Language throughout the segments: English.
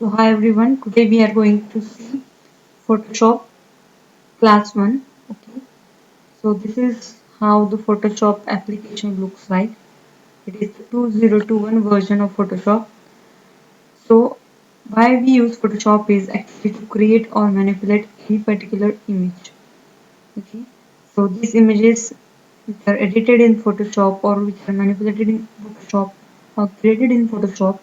So hi everyone, today we are going to see Photoshop class 1. Okay, so this is how the Photoshop application looks like. It is the 2021 version of Photoshop. So why we use Photoshop is actually to create or manipulate any particular image. Okay, so these images which are edited in Photoshop or which are manipulated in Photoshop or created in Photoshop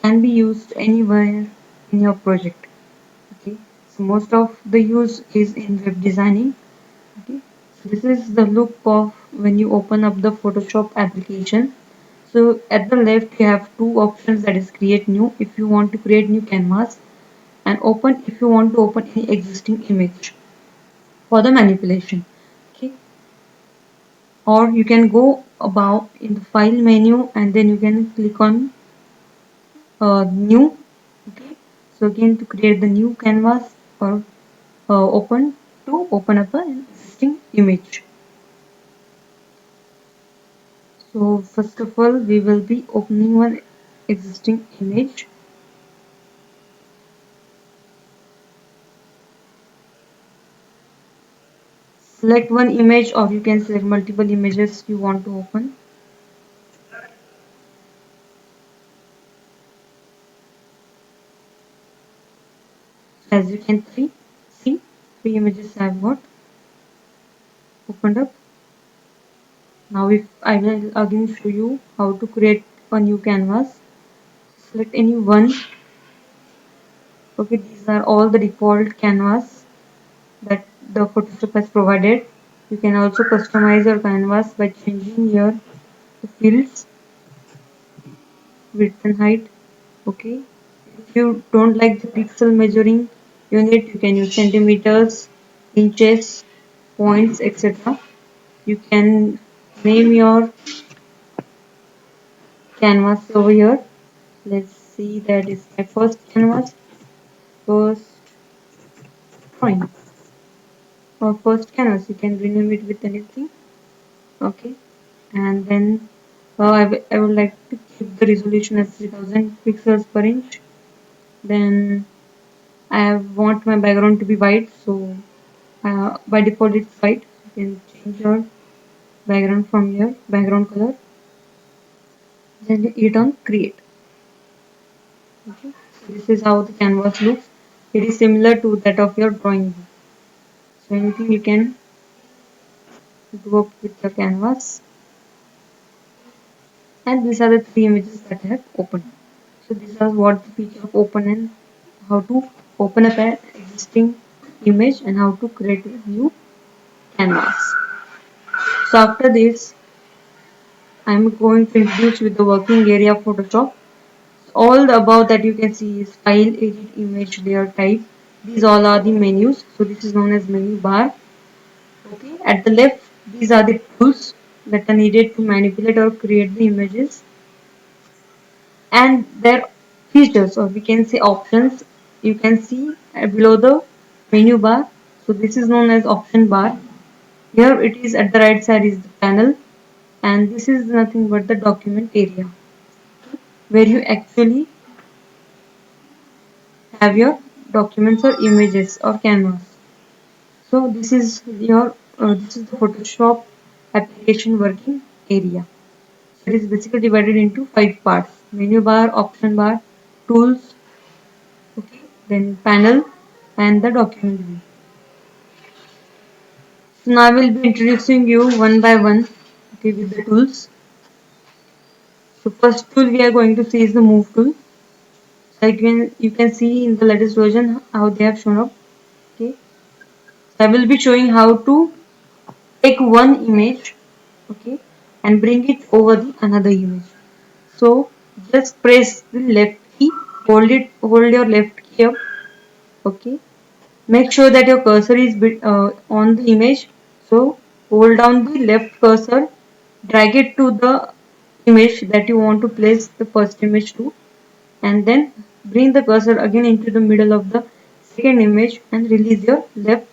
can be used anywhere in your project. Okay, so most of the use is in web designing. Okay, so this is the look of when you open up the Photoshop application. So at the left you have two options, that is create new if you want to create new canvas, and open if you want to open any existing image for the manipulation. Okay, or you can go about in the file menu and then you can click on new. Okay, so again to create the new canvas or open to open up an existing image. So first of all we will be opening one existing image. Select one image or you can select multiple images you want to open. As you can see three images I have got opened up. Now if I will again show you how to create a new canvas. Select any one. Okay, these are all the default canvas that the Photoshop has provided. You can also customize your canvas by changing here the fields, width and height. Okay, if you don't like the pixel measuring unit, you can use centimeters, inches, points, etc. You can name your canvas over here. Let's see, that is my first canvas, first drawing or first canvas. You can rename it with anything. Okay, and then I would like to keep the resolution as 3000 pixels per inch. Then I want my background to be white, so by default it's white. You can change your background from here, background color, then hit on create. Okay, so this is how the canvas looks. It is similar to that of your drawing book. So anything you can do up with your canvas. And these are the three images that I have opened. So these are what the feature of open and how to open up an existing image and how to create a new canvas. So after this I am going to introduce with the working area of Photoshop. All the above that you can see is file, edit, image, layer type. These all are the menus. So this is known as menu bar. Okay. At the left, these are the tools that are needed to manipulate or create the images, and their features, or we can say options. You can see below the menu bar. So this is known as option bar. Here it is at the right side is the panel, and this is nothing but the document area where you actually have your documents or images or canvas. So this is the Photoshop application working area. So it is basically divided into 5 parts: menu bar, option bar, tools, okay, then panel, and the document view. So now I will be introducing you one by one, okay, with the tools. So first tool we are going to see is the move tool. So you can see in the latest version how they have shown up. Okay, so I will be showing how to take one image, okay, and bring it over the another image. So just press the left key, hold your left key up, okay. Make sure that your cursor is on the image. So hold down the left cursor, drag it to the image that you want to place the first image to, and then bring the cursor again into the middle of the second image and release your left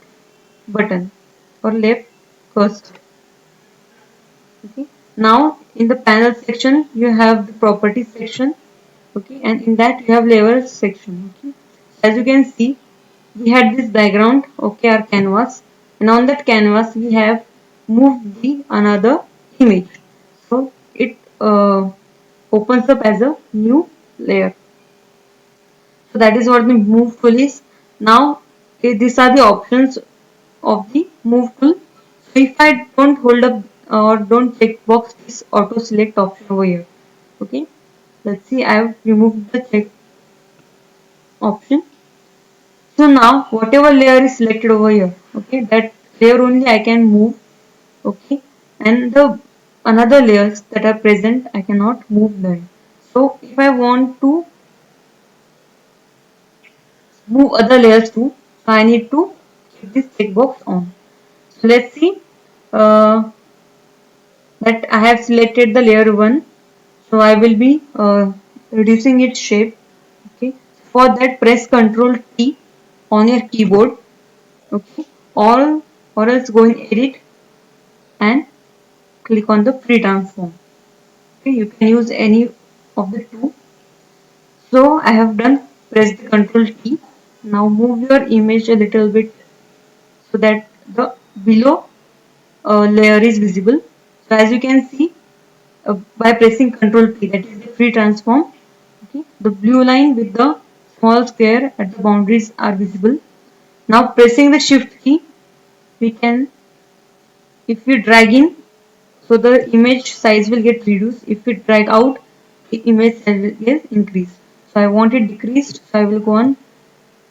button or left cursor. Okay. Now in the panel section you have the properties section. Okay, and in that you have layers section. Okay, as you can see, we had this background, okay, our canvas, and on that canvas we have moved the another image, so it opens up as a new layer. So that is what the move tool is. Now these are the options of the move tool. So if I don't hold up or don't check box this auto select option over here. Okay, let's see, I have removed the check option. So now whatever layer is selected over here, okay, that layer only I can move, okay, and the another layers that are present I cannot move them. So if I want to move other layers too, so I need to keep this checkbox on. So let's see that I have selected the layer 1, so I will be reducing its shape. Okay, for that press Ctrl T on your keyboard, okay, or else go in edit and click on the free transform. Okay, you can use any of the two. So I have done, press the Ctrl T. Now move your image a little bit so that the below layer is visible. So as you can see, by pressing Ctrl T, that is the free transform, okay, the blue line with the small square at the boundaries are visible. Now pressing the shift key, we can, if we drag in, so the image size will get reduced. If we drag out, the image size will get increased. So I want it decreased, so I will go on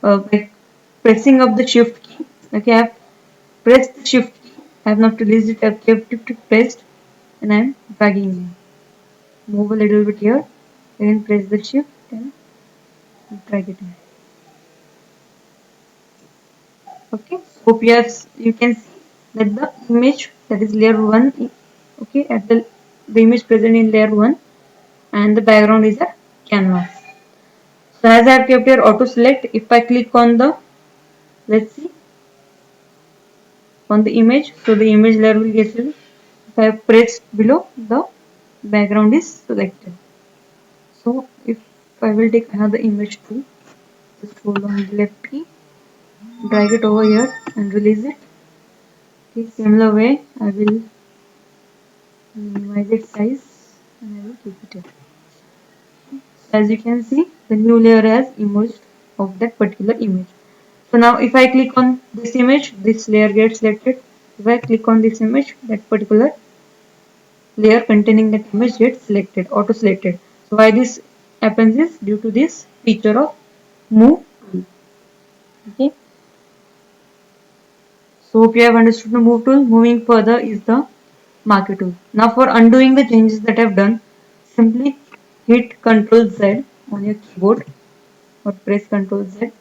by pressing up the shift key. Okay, I have pressed the shift key. I have not released it, I have kept it pressed, and I am dragging in. Move a little bit here, then press the shift and drag it in. Okay, hope you can see that the image, that is layer 1, okay, at the image present in layer 1, and the background is a canvas. So as I have kept here auto select, if I click on the, let's see, on the image, so the image layer will get selected. If I press below, the background is selected. So if I will take another image too, just hold on the left key, drag it over here and release it. Okay, similar way I will minimize its size and I will keep it here. As you can see, the new layer has emerged of that particular image. So now if I click on this image, this layer gets selected. If I click on this image, that particular layer containing that image gets selected, auto selected. So why this happens is due to this feature of move tool. Okay. So hope you have understood the move tool. Moving further is the marquee tool. Now for undoing the changes that I've done, simply hit Ctrl Z on your keyboard or press Ctrl Z.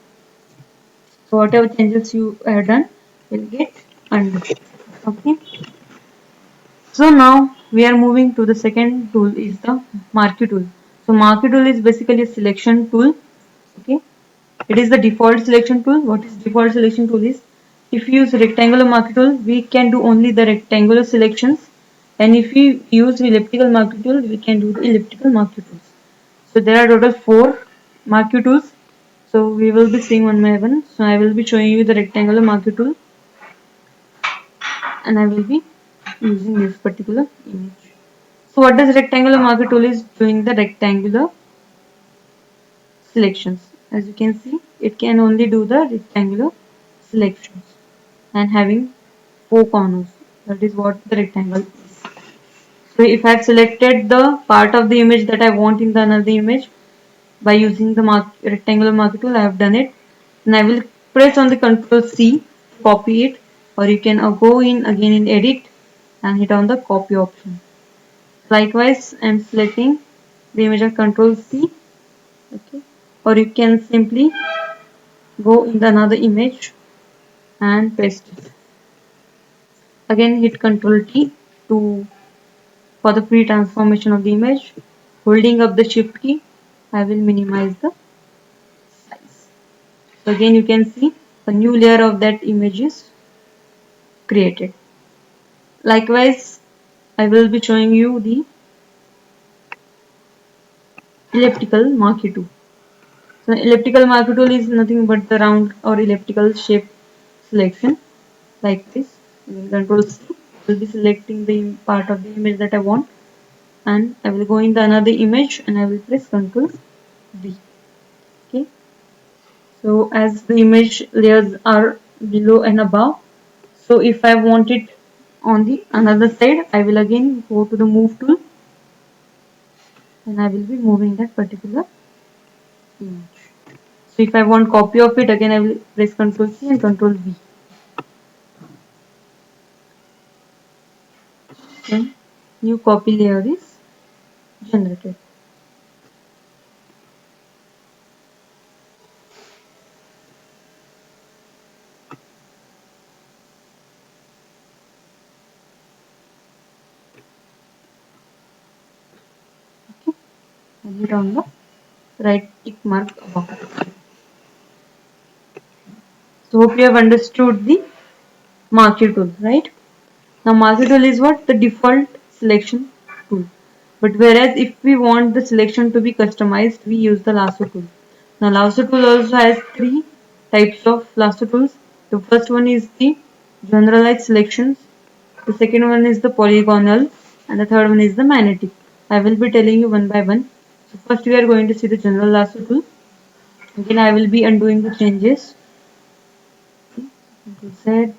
So whatever changes you have done will get undo. Okay. So now we are moving to the second tool, is the marquee tool. So marquee tool is basically a selection tool. Okay. It is the default selection tool. What is default selection tool is, if we use rectangular marquee tool, we can do only the rectangular selections, and if we use elliptical marquee tool, we can do the elliptical marquee tools. So there are total 4 marquee tools. So we will be seeing one by one. So I will be showing you the rectangular marquee tool, and I will be using this particular image. So what does rectangular marquee tool is doing? The rectangular selections. As you can see, it can only do the rectangular selections and having 4 corners. That is what the rectangle is. So if I have selected the part of the image that I want in the another image by using the rectangular marquee tool, I have done it. And I will press on the Ctrl C to copy it, or you can go in again in edit and hit on the copy option. Likewise, I am selecting the image of Ctrl C, okay, or you can simply go in the another image and paste it. Again hit Ctrl T to for the free transformation of the image. Holding up the shift key, I will minimize the size. So again you can see a new layer of that image is created. Likewise, I will be showing you the elliptical marquee tool. So elliptical marquee tool is nothing but the round or elliptical shape selection like this. Control C. I will be selecting the part of the image that I want, and I will go in the another image and I will press Control V. Okay. So as the image layers are below and above, so if I want it on the another side, I will again go to the move tool and I will be moving that particular image. So if I want copy of it, again I will press Ctrl C and Ctrl V. Then new copy layer is generated. Okay, and hit on the right tick mark above. So hope you have understood the marquee tool, right? Now marquee tool is what? The default selection tool. But whereas if we want the selection to be customized, we use the lasso tool. Now lasso tool also has three types of lasso tools. The first one is the generalized selections. The second one is the polygonal, and the third one is the magnetic. I will be telling you one by one. So first we are going to see the general lasso tool. Again I will be undoing the changes. Z.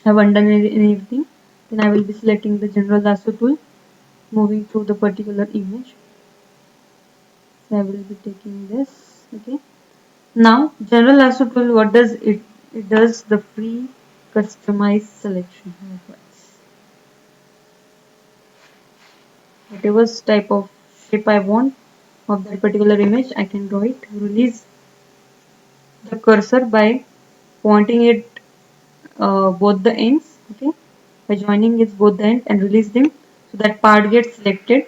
Have undone anything. Then I will be selecting the general lasso tool, moving through the particular image. So I will be taking this. Okay. Now general lasso tool, what does it? It does the free customized selection. Whatever type of shape I want of that particular image, I can draw it. Release the cursor by pointing it both the ends. Okay, by joining it both the ends and release them, so that part gets selected.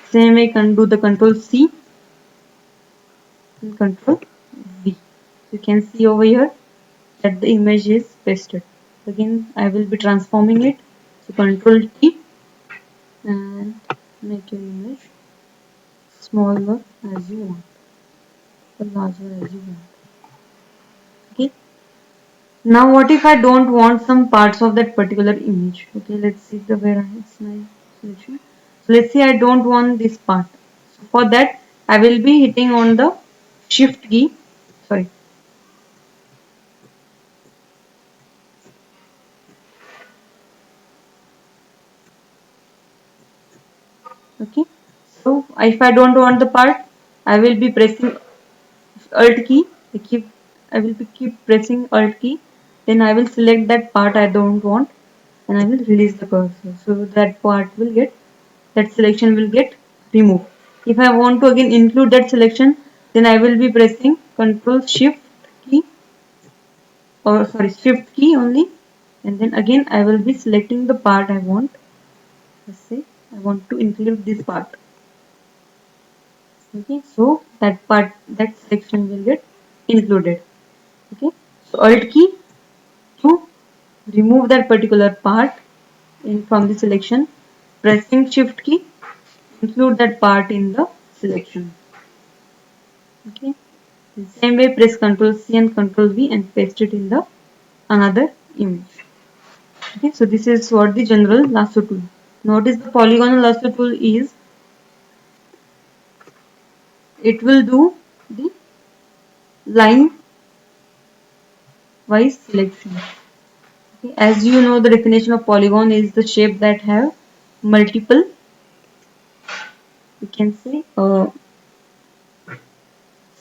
Same way, can do the Control C and Control V. You can see over here that the image is pasted. Again, I will be transforming it. So Control T and make your image smaller as you want, or larger as you want. Okay. Now, what if I don't want some parts of that particular image? Okay, let's see the where it's my selection. So let's say I don't want this part. So for that, I will be hitting on the Shift key. Sorry. Okay. So if I don't want the part, I will be pressing Alt key. I will be keep pressing Alt key. Then I will select that part I don't want, and I will release the cursor. So that part will get, that selection will get removed. If I want to again include that selection, then I will be pressing Control Shift key, or sorry, Shift key only, and then again I will be selecting the part I want. Let's say I want to include this part. Okay, so that part, that section will get included. Okay, so Alt key to remove that particular part in from the selection, pressing Shift key, include that part in the selection. Okay, the same way press Ctrl C and Ctrl V and paste it in the another image. Okay, so this is what the general lasso tool. Notice the polygonal lasso tool is, it will do the line wise selection. Okay, as you know, the definition of polygon is the shape that have multiple, you can say,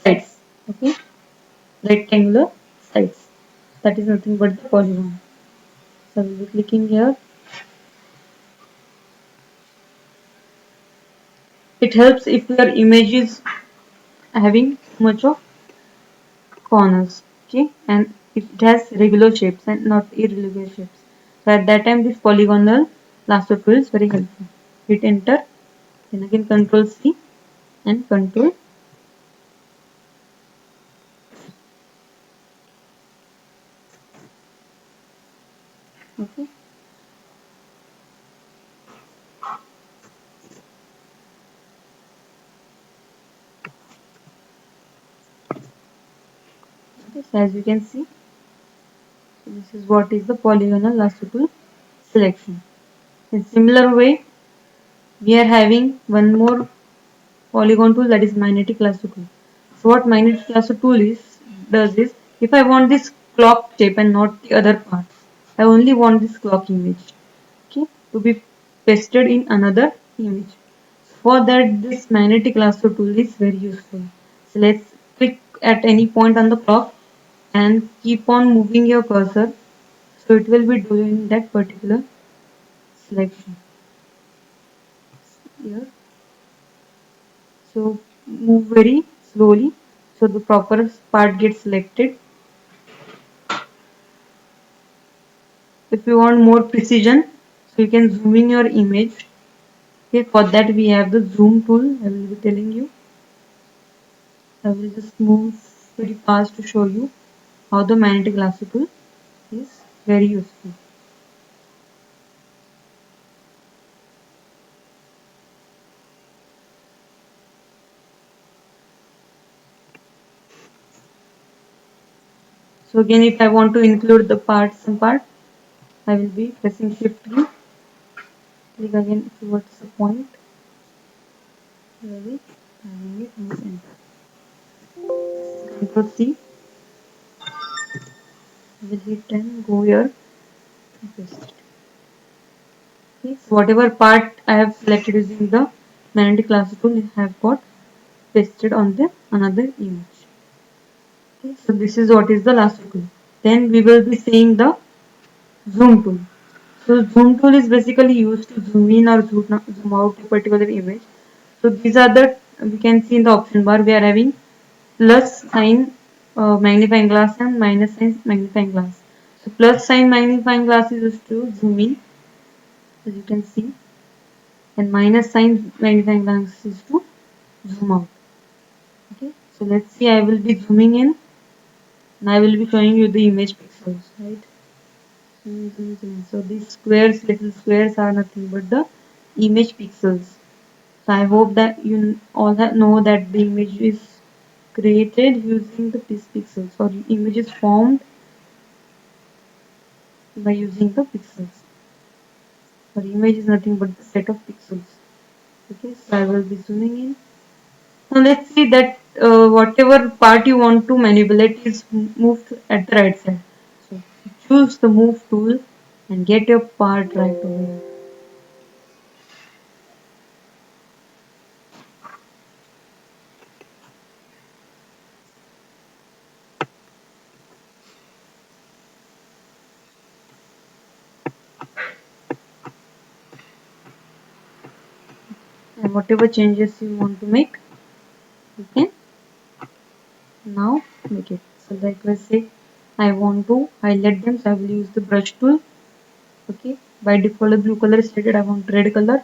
sides. Okay, rectangular sides. That is nothing but the polygon. So I will be clicking here. It helps if your image is having too much of corners. Okay, and if it has regular shapes and not irregular shapes. So at that time, this polygonal lasso tool is very helpful. Hit enter, then again Control C and Control. Okay. Okay, so as you can see, so this is what is the polygonal lasso tool selection. In similar way, we are having one more polygon tool, that is magnetic lasso tool. So what magnetic lasso tool does is, if I want this clock shape and not the other parts, I only want this clock image, okay, to be pasted in another image. For that, this magnetic lasso tool is very useful. So let's click at any point on the clock and keep on moving your cursor, so it will be doing that particular selection here. So move very slowly so the proper part gets selected. If you want more precision, so you can zoom in your image. Okay, for that we have the zoom tool. I will be telling you. I will just move very fast to show you how the magnetic lasso tool is very useful. So again, if I want to include the parts, some part, I will be pressing shift key. Click again towards the point. Really, having it and enter. Control C. I will hit and go here and paste it. Okay, so whatever part I have selected using the magnetic lasso tool, I have got pasted on the another image. Okay, so this is what is the lasso tool. Then we will be seeing the zoom tool. So zoom tool is basically used to zoom in or zoom out a particular image. So these are the, we can see in the option bar we are having plus sign magnifying glass and minus sign magnifying glass. So plus sign magnifying glass is used to zoom in, as you can see, and minus sign magnifying glass is to zoom out. Okay, so let's see, I will be zooming in and I will be showing you the image pixels, right? So these squares, little squares are nothing but the image pixels. So I hope that you all know that the image is created using these pixels, or image is formed by using the pixels. Or image is nothing but the set of pixels. Okay, so I will be zooming in. Now let's see that whatever part you want to manipulate is moved at the right side. So choose the move tool and get your part right over here. And whatever changes you want to make, you can now make it. So like let's say I want to highlight them, so I will use the brush tool. Okay, by default the blue color is stated, I want red color.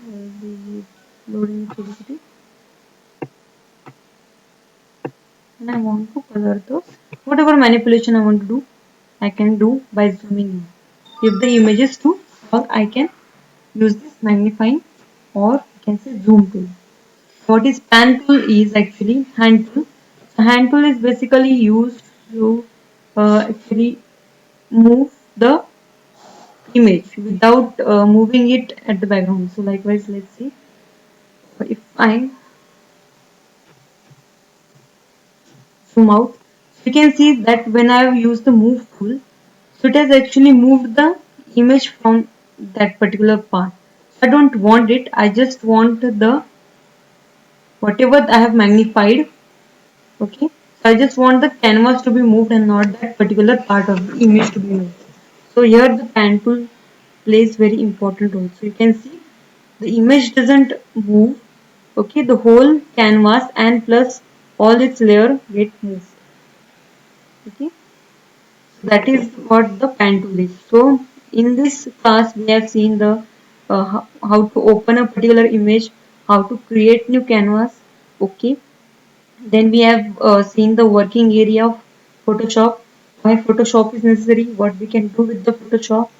I will be loading 3D and I want to color those. Whatever manipulation I want to do, I can do by zooming in. If the image is too small, I can use this magnifying, or you can say zoom tool. What is pan tool is actually hand tool. So hand tool is basically used to actually move the image without moving it at the background. So likewise, let's see, if I zoom out, so you can see that when I have used the move tool, so it has actually moved the image from that particular part. So I don't want it, I just want the whatever I have magnified. Okay, so I just want the canvas to be moved and not that particular part of the image to be moved. So here the pan tool plays very important role. So you can see the image doesn't move. Okay, the whole canvas and plus all its layer get moved. Okay, so that is what the pan tool is. So in this class we have seen the how to open a particular image, how to create new canvas. Okay, then we have seen the working area of Photoshop, why Photoshop is necessary, what we can do with the Photoshop.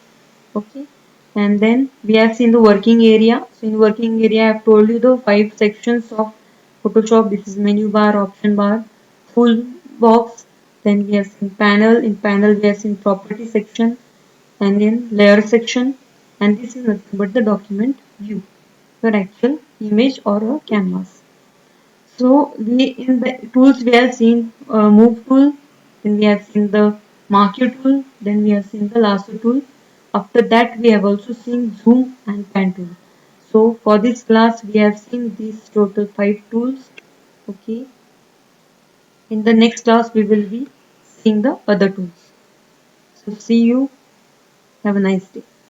Okay, and then we have seen the working area. So in working area I have told you the 5 sections of Photoshop. This is menu bar, option bar, tool box, then we have seen panel. In panel we have seen property section, and then layer section, and this is nothing but the document view, your actual image or a canvas. So we in the tools we have seen move tool, then we have seen the marquee tool, then we have seen the lasso tool. After that we have also seen zoom and pan tool. So for this class we have seen these total 5 tools. Okay. In the next class we will be seeing the other tools. So see you. Have a nice day.